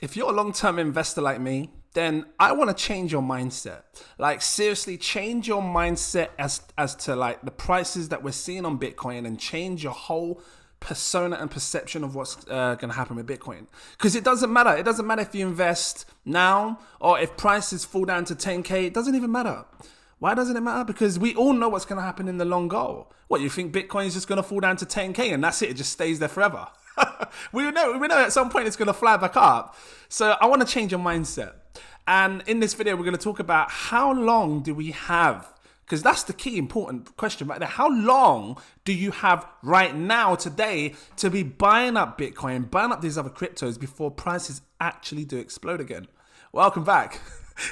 if you're a long-term investor like me, then I want to change your mindset. Like, seriously, change your mindset as to like the prices that we're seeing on Bitcoin, and change your whole persona and perception of what's going to happen with Bitcoin. Because it doesn't matter. It doesn't matter if you invest now or if prices fall down to 10K. It doesn't even matter. Why doesn't it matter? Because we all know what's going to happen in the long goal. What, you think Bitcoin is just going to fall down to 10K and that's it? It just stays there forever. We know at some point it's going to fly back up. So I want to change your mindset. And in this video, we're going to talk about how long do we have? Because that's the key important question right there. How long do you have right now, today, to be buying up Bitcoin, buying up these other cryptos before prices actually do explode again? Welcome back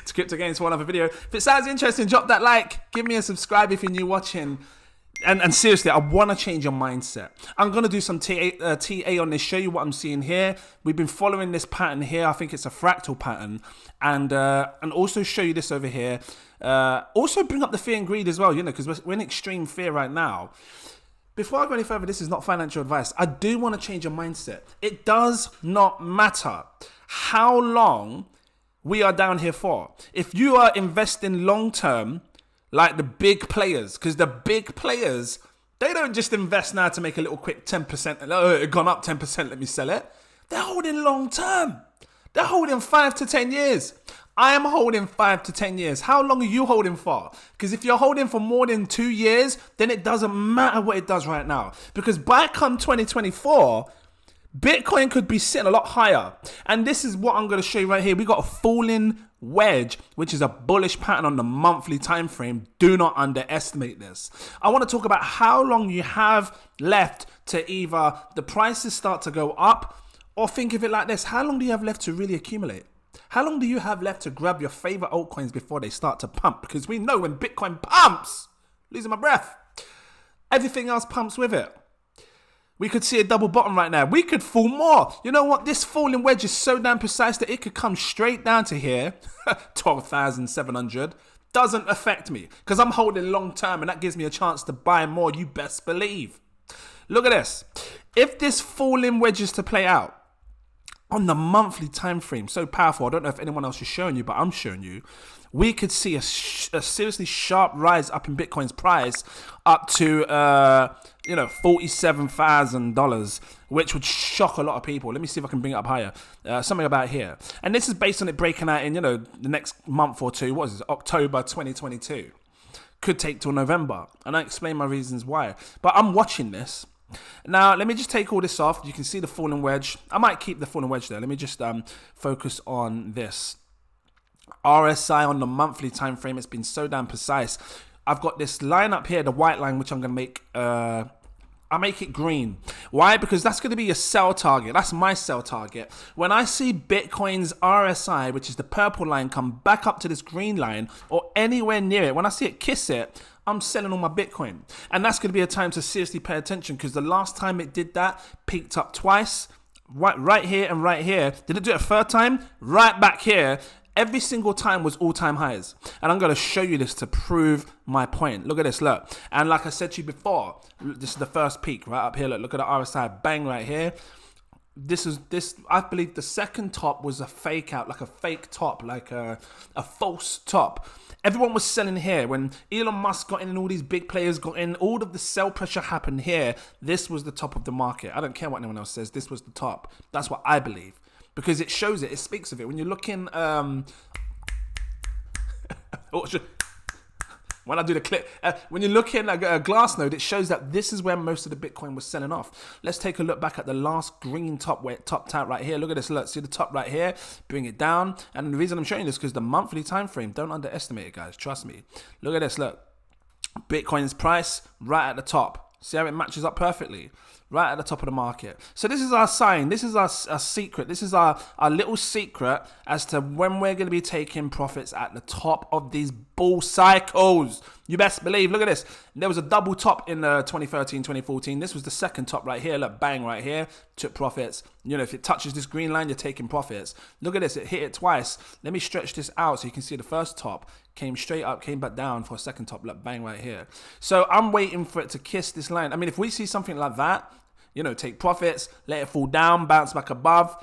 to Crypto Games for another video. If it sounds interesting, drop that like, give me a subscribe if you're new watching. And seriously, I want to change your mindset. I'm going to do some TA on this, show you what I'm seeing here. We've been following this pattern here. I think it's a fractal pattern. And also show you this over here. Also bring up the fear and greed as well, you know, because we're in extreme fear right now. Before I go any further, this is not financial advice. I do want to change your mindset. It does not matter how long we are down here for. If you are investing long term, like the big players, because the big players, they don't just invest now to make a little quick 10%. Oh, it gone up 10%, let me sell it. They're holding long term. They're holding 5 to 10 years. I am holding 5 to 10 years. How long are you holding for? Because if you're holding for more than 2 years, then it doesn't matter what it does right now. Because by come 2024, Bitcoin could be sitting a lot higher. And this is what I'm going to show you right here. We got a falling wedge, which is a bullish pattern on the monthly time frame. Do not underestimate this. I want to talk about how long you have left to either the prices start to go up, or think of it like this. How long do you have left to really accumulate? How long do you have left to grab your favorite altcoins before they start to pump? Because we know when Bitcoin pumps, losing my breath, everything else pumps with it. We could see a double bottom right now. We could fall more. You know what? This falling wedge is so damn precise that it could come straight down to here. 12,700. Doesn't affect me because I'm holding long term and that gives me a chance to buy more. You best believe. Look at this. If this falling wedge is to play out on the monthly time frame, so powerful. I don't know if anyone else is showing you, but I'm showing you. We could see a seriously sharp rise up in Bitcoin's price up to, $47,000, which would shock a lot of people. Let me see if I can bring it up higher. Something about here. And this is based on it breaking out in, the next month or two. What is it? October 2022. Could take till November. And I explain my reasons why. But I'm watching this. Now, let me just take all this off. You can see the falling wedge. I might keep the falling wedge there. Let me just focus on this. RSI on the monthly time frame, it's been so damn precise. I've got this line up here, the white line, which I'm going to make, I make it green. Why? Because that's going to be a sell target. That's my sell target. When I see Bitcoin's RSI, which is the purple line, come back up to this green line or anywhere near it, when I see it kiss it, I'm selling all my Bitcoin. And that's going to be a time to seriously pay attention because the last time it did that, peaked up twice, right here and right here. Did it do it a third time? Right back here. Every single time was all-time highs. And I'm going to show you this to prove my point. Look at this, look. And like I said to you before, this is the first peak right up here. Look at the RSI, bang right here. I believe the second top was a fake out, like a fake top, like a false top. Everyone was selling here. When Elon Musk got in and all these big players got in, all of the sell pressure happened here. This was the top of the market. I don't care what anyone else says. This was the top. That's what I believe. Because it shows it, it speaks of it. When you're looking, when I do the clip, when you're looking at a glass node, it shows that this is where most of the Bitcoin was selling off. Let's take a look back at the last green top where it topped out right here. Look at this, look, see the top right here, bring it down. And the reason I'm showing you this is because the monthly time frame, don't underestimate it, guys, trust me. Look at this, look, Bitcoin's price right at the top. See how it matches up perfectly? Right at the top of the market. So this is our sign. This is our secret. This is our little secret as to when we're going to be taking profits at the top of these bull cycles. You best believe. Look at this. There was a double top in 2013, 2014. This was the second top right here. Look, bang right here. Took profits. If it touches this green line, you're taking profits. Look at this. It hit it twice. Let me stretch this out so you can see the first top came straight up, came back down for a second top. Look, bang right here. So I'm waiting for it to kiss this line. I mean, if we see something like that, take profits, let it fall down, bounce back above,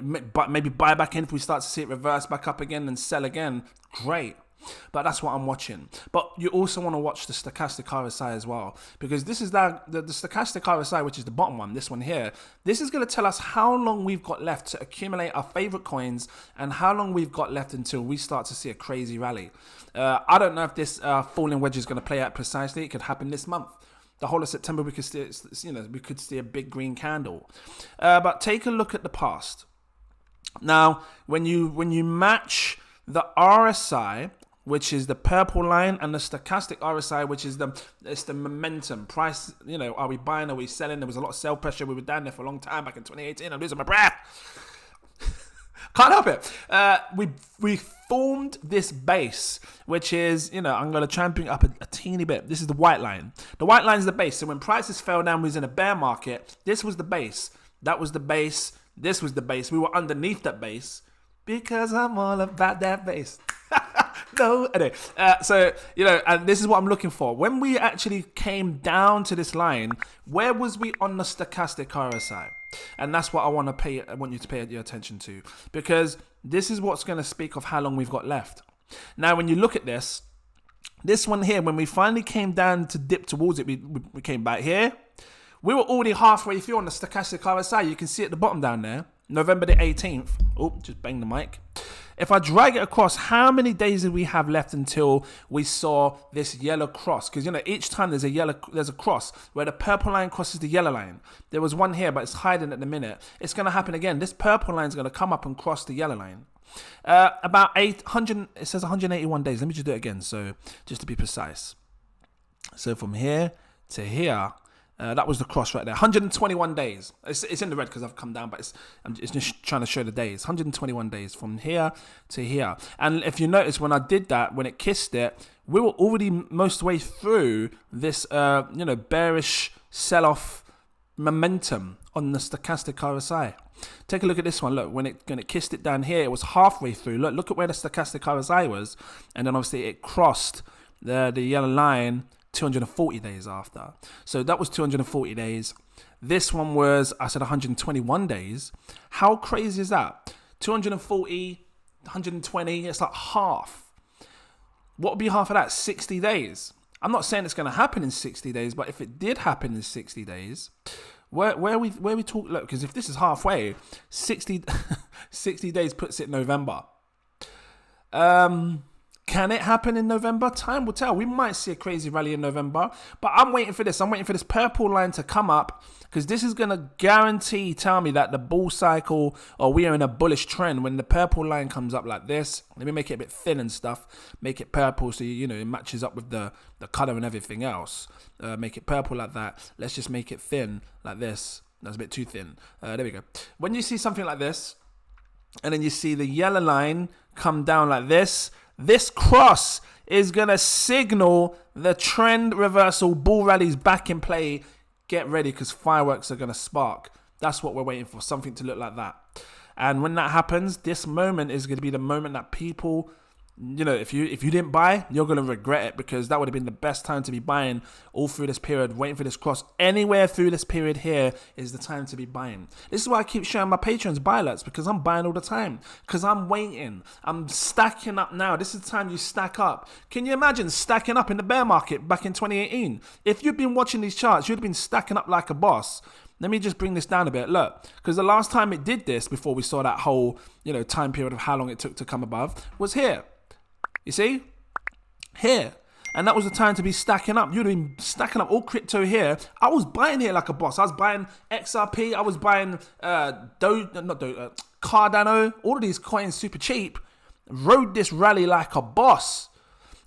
But maybe buy back in if we start to see it reverse back up again and sell again. Great. But that's what I'm watching. But you also want to watch the stochastic RSI as well, because this is the stochastic RSI, which is the bottom one, this one here. This is going to tell us how long we've got left to accumulate our favorite coins and how long we've got left until we start to see a crazy rally. I don't know if this falling wedge is going to play out precisely. It could happen this month. The whole of September, we could see a big green candle. But take a look at the past. Now, when you match the RSI, which is the purple line, and the stochastic RSI, which is the momentum price. Are we buying? Are we selling? There was a lot of sell pressure. We were down there for a long time back in 2018. I'm losing my breath. Can't help it. We formed this base, which is, I'm going to try and bring it up a teeny bit. This is the white line. The white line is the base. So when prices fell down, we was in a bear market. This was the base. That was the base. This was the base. We were underneath that base because I'm all about that base. No, anyway, and this is what I'm looking for. When we actually came down to this line, where was we on the stochastic RSI? And that's what I want you to pay your attention to, because this is what's going to speak of how long we've got left. Now, when you look at this one here, when we finally came down to dip towards it, we came back here. We were already halfway through on the stochastic RSI. You can see at the bottom down there, November the 18th. Oh, just bang the mic. If I drag it across, how many days did we have left until we saw this yellow cross? Because, each time there's a cross where the purple line crosses the yellow line. There was one here, but it's hiding at the minute. It's going to happen again. This purple line is going to come up and cross the yellow line. About 800, it says 181 days. Let me just do it again, so just to be precise. So from here to here, that was the cross right there. 121 days. It's in the red because I've come down, but it's just trying to show the days. 121 days from here to here. And if you notice, when I did that, when it kissed it, we were already most way through this, bearish sell-off momentum on the stochastic RSI. Take a look at this one. Look, when it kissed it down here, it was halfway through. Look at where the stochastic RSI was, and then obviously it crossed the yellow line 240 days after. So that was 240 days. This one was, I said 121 days. How crazy is that? 240, 120, it's like half. What would be half of that? 60 days. I'm not saying it's going to happen in 60 days, but if it did happen in 60 days, where we talk, look, because if this is halfway, 60 days puts it November. Can it happen in November? Time will tell. We might see a crazy rally in November, but I'm waiting for this. I'm waiting for this purple line to come up, because this is going to guarantee tell me that the bull cycle, or we are in a bullish trend. When the purple line comes up like this, let me make it a bit thin and stuff, make it purple so it matches up with the color and everything else. Make it purple like that. Let's just make it thin like this. That's a bit too thin. There we go. When you see something like this, and then you see the yellow line come down like this, this cross is going to signal the trend reversal. Bull rallies back in play. Get ready, because fireworks are going to spark. That's what we're waiting for, something to look like that. And when that happens, this moment is going to be the moment that people, if you didn't buy, you're going to regret it, because that would have been the best time to be buying all through this period, waiting for this cross. Anywhere through this period here is the time to be buying. This is why I keep showing my patrons buy alerts, because I'm buying all the time, because I'm waiting. I'm stacking up now. This is the time you stack up. Can you imagine stacking up in the bear market back in 2018? If you'd been watching these charts, you'd have been stacking up like a boss. Let me just bring this down a bit. Look, because the last time it did this, before we saw that whole, time period of how long it took to come above, was here. You see? Here. And that was the time to be stacking up. You'd have been stacking up all crypto here. I was buying here like a boss. I was buying XRP. I was buying Cardano. All of these coins super cheap. Rode this rally like a boss.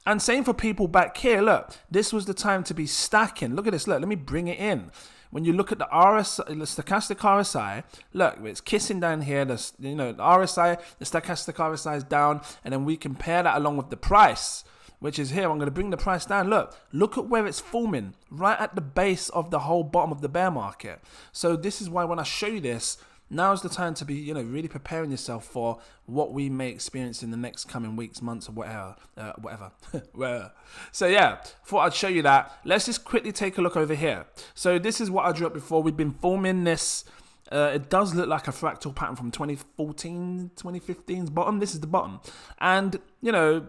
And same for people back here. Look, this was the time to be stacking. Look at this. Look, let me bring it in. When you look at the RSI, the stochastic RSI, look, it's kissing down here. The RSI, the stochastic RSI is down, and then we compare that along with the price, which is here. I'm going to bring the price down. Look at where it's forming, right at the base of the whole bottom of the bear market. So this is why when I show you this, now's the time to be, really preparing yourself for what we may experience in the next coming weeks, months, or whatever. So yeah, thought I'd show you that. Let's just quickly take a look over here. So this is what I drew up before. We've been forming this It does look like a fractal pattern from 2014, 2015's bottom. This is the bottom. And, you know,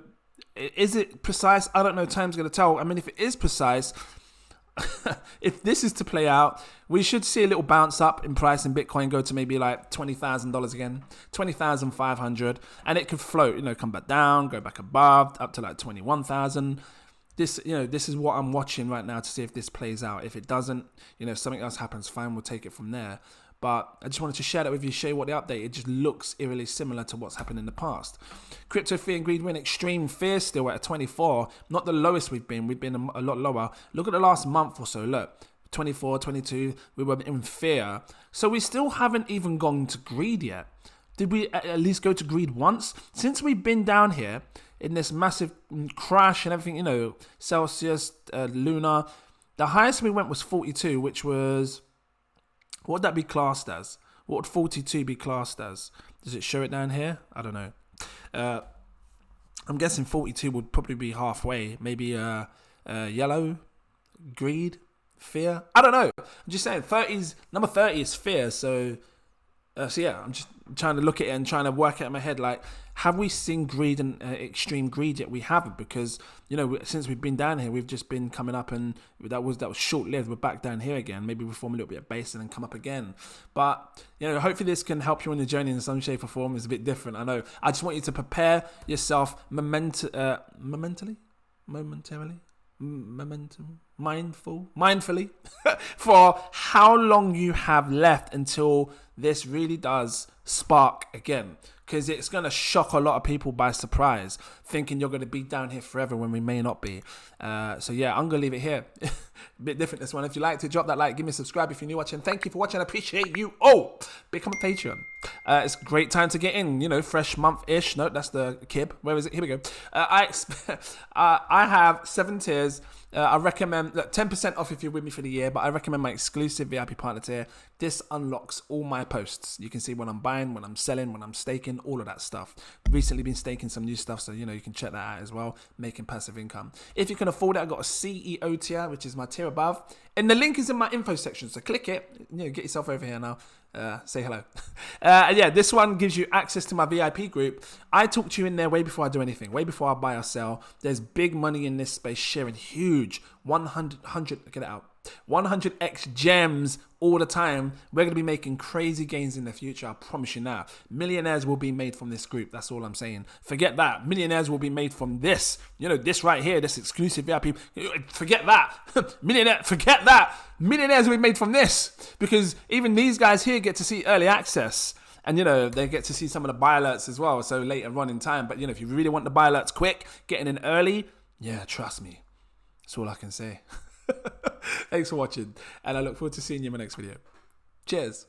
is it precise? I don't know. Time's going to tell. I mean, if it is precise, if this is to play out, we should see a little bounce up in price in Bitcoin, go to maybe like $20,000 again, 20,500, and it could float, you know, come back down, go back above, up to like 21,000. This, you know, this is what I'm watching right now to see if this plays out. If it doesn't, you know, if something else happens, fine, we'll take it from there. But I just wanted to share that with you, show you what the update. It just looks eerily similar to what's happened in the past. Crypto fear and greed win. Extreme fear still at a 24. Not the lowest we've been. We've been a lot lower. Look at the last month or so. Look, 24, 22. We were in fear. So we still haven't even gone to greed yet. Did we at least go to greed once? Since we've been down here in this massive crash and everything, you know, Celsius, Lunar, the highest we went was 42, which was... what would that be classed as? What would 42 be classed as? Does it show it down here? I don't know. I'm guessing 42 would probably be halfway. Maybe yellow, greed, fear. I don't know. I'm just saying number 30 is fear. So yeah, I'm just trying to look at it and trying to work it in my head. Like, have we seen greed and extreme greed yet? We haven't, because, you know, since we've been down here, we've just been coming up, and that was short-lived. We're back down here again. Maybe we form a little bit of base and then come up again. But, you know, hopefully this can help you on the journey in some shape or form. It's a bit different, I know. I just want you to prepare yourself mindfully for how long you have left until this really does spark again, because it's going to shock a lot of people by surprise, thinking you're going to be down here forever when we may not be. So yeah, I'm going to leave it here. A bit different this one. If you liked it, drop that like, give me a subscribe if you're new watching. Thank you for watching. I appreciate you. Oh, become a Patreon. It's a great time to get in, you know, fresh month-ish. No, that's the kib. Where is it? Here we go. I have 7 tiers. I recommend 10% off if you're with me for the year, but I recommend my exclusive VIP partner tier. This unlocks all my posts. You can see when I'm buying, when I'm selling, when I'm staking, all of that stuff. Recently been staking some new stuff, so, you know, you can check that out as well, making passive income. If you can afford it, I've got a CEO tier, which is my tier above, and the link is in my info section, so click it. You know, get yourself over here now. Say hello. Yeah, this one gives you access to my VIP group. I talk to you in there way before I do anything, way before I buy or sell. There's big money in this space, sharing huge 100x gems all the time. We're going to be making crazy gains in the future, I promise you now. Millionaires will be made from this group, that's all I'm saying. Forget that. Millionaires will be made from this. You know, this right here, this exclusive VIP. Forget that. Forget that. Millionaires will be made from this, because even these guys here get to see early access. And, you know, they get to see some of the buy alerts as well, so later on in time. But, you know, if you really want the buy alerts quick, getting in early, yeah, trust me. That's all I can say. Thanks for watching, and I look forward to seeing you in my next video. Cheers.